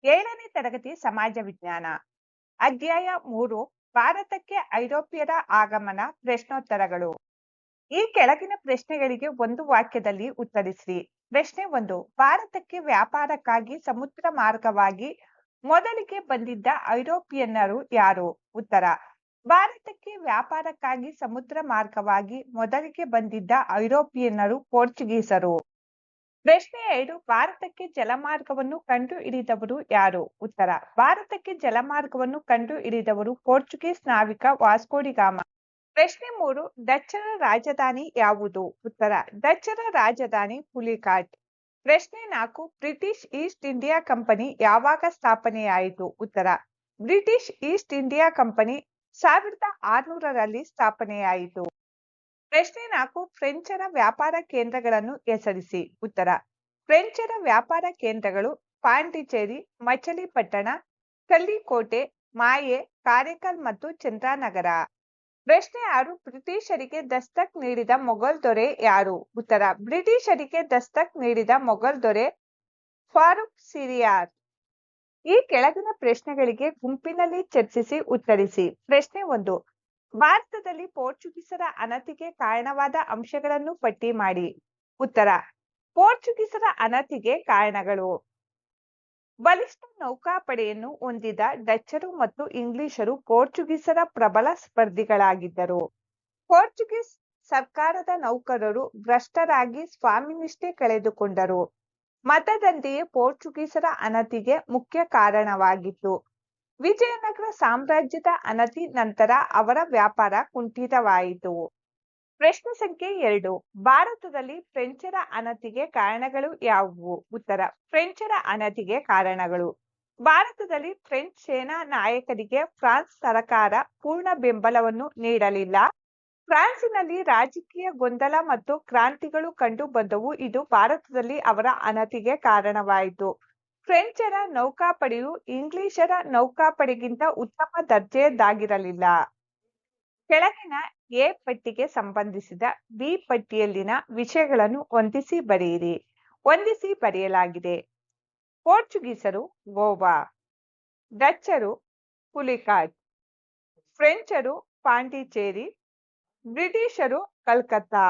7ನೇ ತರಗತಿ ಸಮಾಜ ವಿಜ್ಞಾನ ಅಧ್ಯಾಯ 3 ಭಾರತಕ್ಕೆ ಐರೋಪ್ಯರ ಆಗಮನ ಪ್ರಶ್ನೋತ್ತರಗಳು. ಈ ಕೆಳಗಿನ ಪ್ರಶ್ನೆಗಳಿಗೆ ಒಂದು ವಾಕ್ಯದಲ್ಲಿ ಉತ್ತರಿಸಿ. ಪ್ರಶ್ನೆ 1. ಭಾರತಕ್ಕೆ ವ್ಯಾಪಾರಕ್ಕಾಗಿ ಸಮುದ್ರ ಮಾರ್ಗವಾಗಿ ಮೊದಲಿಗೆ ಬಂದಿದ್ದ ಐರೋಪಿಯನ್ನರು ಯಾರು? ಉತ್ತರ. ಭಾರತಕ್ಕೆ ವ್ಯಾಪಾರಕ್ಕಾಗಿ ಸಮುದ್ರ ಮಾರ್ಗವಾಗಿ ಮೊದಲಿಗೆ ಬಂದಿದ್ದ ಐರೋಪಿಯನ್ನರು ಪೋರ್ಚುಗೀಸರು. ಪ್ರಶ್ನೆ 2. ಭಾರತಕ್ಕೆ ಜಲಮಾರ್ಗವನ್ನು ಕಂಡು ಹಿಡಿದವರು ಯಾರು? ಉತ್ತರ. ಭಾರತಕ್ಕೆ ಜಲಮಾರ್ಗವನ್ನು ಕಂಡು ಹಿಡಿದವರು ಪೋರ್ಚುಗೀಸ್ ನಾವಿಕ ವಾಸ್ಕೋ ಡಿ ಗಾಮ. ಪ್ರಶ್ನೆ 3. ಡಚ್ಚರ ರಾಜಧಾನಿ ಯಾವುದು? ಉತ್ತರ. ಡಚ್ಚರ ರಾಜಧಾನಿ ಪುಲಿಕಾಟ್. ಪ್ರಶ್ನೆ 4. ಬ್ರಿಟಿಷ್ ಈಸ್ಟ್ ಇಂಡಿಯಾ ಕಂಪನಿ ಯಾವಾಗ ಸ್ಥಾಪನೆಯಾಯಿತು? ಉತ್ತರ. ಬ್ರಿಟಿಷ್ ಈಸ್ಟ್ ಇಂಡಿಯಾ ಕಂಪನಿ 1600ರಲ್ಲಿ ಸ್ಥಾಪನೆಯಾಯಿತು. ಪ್ರಶ್ನೆ 4. ಫ್ರೆಂಚರ ವ್ಯಾಪಾರ ಕೇಂದ್ರಗಳನ್ನು ಹೆಸರಿಸಿ. ಉತ್ತರ. ಫ್ರೆಂಚರ ವ್ಯಾಪಾರ ಕೇಂದ್ರಗಳು ಪಾಂಡಿಚೇರಿ, ಮಚಲಿಪಟ್ಟಣ, ಕಲ್ಲಿಕೋಟೆ, ಮಾಯೆ, ಕಾರೈಕಲ್ ಮತ್ತು ಚಂದ್ರನಗರ. ಪ್ರಶ್ನೆ 6. ಬ್ರಿಟಿಷರಿಗೆ ದಸ್ತಕ್ ನೀಡಿದ ಮೊಘಲ್ ದೊರೆ ಯಾರು? ಉತ್ತರ. ಬ್ರಿಟಿಷರಿಗೆ ದಸ್ತಕ್ ನೀಡಿದ ಮೊಘಲ್ ದೊರೆ ಫಾರೂಕ್ ಸಿರಿಯಾರ್. ಈ ಕೆಳಗಿನ ಪ್ರಶ್ನೆಗಳಿಗೆ ಗುಂಪಿನಲ್ಲಿ ಚರ್ಚಿಸಿ ಉತ್ತರಿಸಿ. ಪ್ರಶ್ನೆ 1. ಭಾರತದಲ್ಲಿ ಪೋರ್ಚುಗೀಸರ ಅನತಿಗೆ ಕಾರಣವಾದ ಅಂಶಗಳನ್ನು ಪಟ್ಟಿ ಮಾಡಿ. ಉತ್ತರ. ಪೋರ್ಚುಗೀಸರ ಅನತಿಗೆ ಕಾರಣಗಳು. ಬಲಿಷ್ಠ ನೌಕಾಪಡೆಯನ್ನು ಹೊಂದಿದ ಡಚ್ಚರು ಮತ್ತು ಇಂಗ್ಲಿಷರು ಪೋರ್ಚುಗೀಸರ ಪ್ರಬಲ ಸ್ಪರ್ಧಿಗಳಾಗಿದ್ದರು. ಪೋರ್ಚುಗೀಸ್ ಸರ್ಕಾರದ ನೌಕರರು ಭ್ರಷ್ಟರಾಗಿ ಸ್ವಾಮಿನಿಷ್ಠೆ ಕಳೆದುಕೊಂಡರು. ಮತದಂಧೆಯೇ ಪೋರ್ಚುಗೀಸರ ಅನತಿಗೆ ಮುಖ್ಯ ಕಾರಣವಾಗಿತ್ತು. ವಿಜಯನಗರ ಸಾಮ್ರಾಜ್ಯದ ಅನತಿ ನಂತರ ಅವರ ವ್ಯಾಪಾರ ಕುಂಠಿತವಾಯಿತು. ಪ್ರಶ್ನೆ ಸಂಖ್ಯೆ 2. ಭಾರತದಲ್ಲಿ ಫ್ರೆಂಚರ ಅನತಿಗೆ ಕಾರಣಗಳು ಯಾವುವು? ಉತ್ತರ. ಫ್ರೆಂಚರ ಅನತಿಗೆ ಕಾರಣಗಳು. ಭಾರತದಲ್ಲಿ ಫ್ರೆಂಚ್ ಸೇನಾ ನಾಯಕರಿಗೆ ಫ್ರಾನ್ಸ್ ಸರಕಾರ ಪೂರ್ಣ ಬೆಂಬಲವನ್ನು ನೀಡಲಿಲ್ಲ. ಫ್ರಾನ್ಸಿನಲ್ಲಿ ರಾಜಕೀಯ ಗೊಂದಲ ಮತ್ತು ಕ್ರಾಂತಿಗಳು ಕಂಡು ಬಂದವು. ಇದು ಭಾರತದಲ್ಲಿ ಅವರ ಅನತಿಗೆ ಕಾರಣವಾಯಿತು. ಫ್ರೆಂಚರ ನೌಕಾಪಡೆಯು ಇಂಗ್ಲಿಷರ ನೌಕಾಪಡೆಗಿಂತ ಉತ್ತಮ ದರ್ಜೆಯದ್ದಾಗಿರಲಿಲ್ಲ. ಕೆಳಗಿನ ಎ ಪಟ್ಟಿಗೆ ಸಂಬಂಧಿಸಿದ ಬಿ ಪಟ್ಟಿಯಲ್ಲಿನ ವಿಷಯಗಳನ್ನು ಹೊಂದಿಸಿ ಬರೆಯಿರಿ. ಹೊಂದಿಸಿ ಬರೆಯಲಾಗಿದೆ. ಪೋರ್ಚುಗೀಸರು ಗೋವಾ, ಡಚ್ಚರು ಪುಲಿಕಾಟ್, ಫ್ರೆಂಚರು ಪಾಂಡಿಚೇರಿ, ಬ್ರಿಟಿಷರು ಕಲ್ಕತ್ತಾ.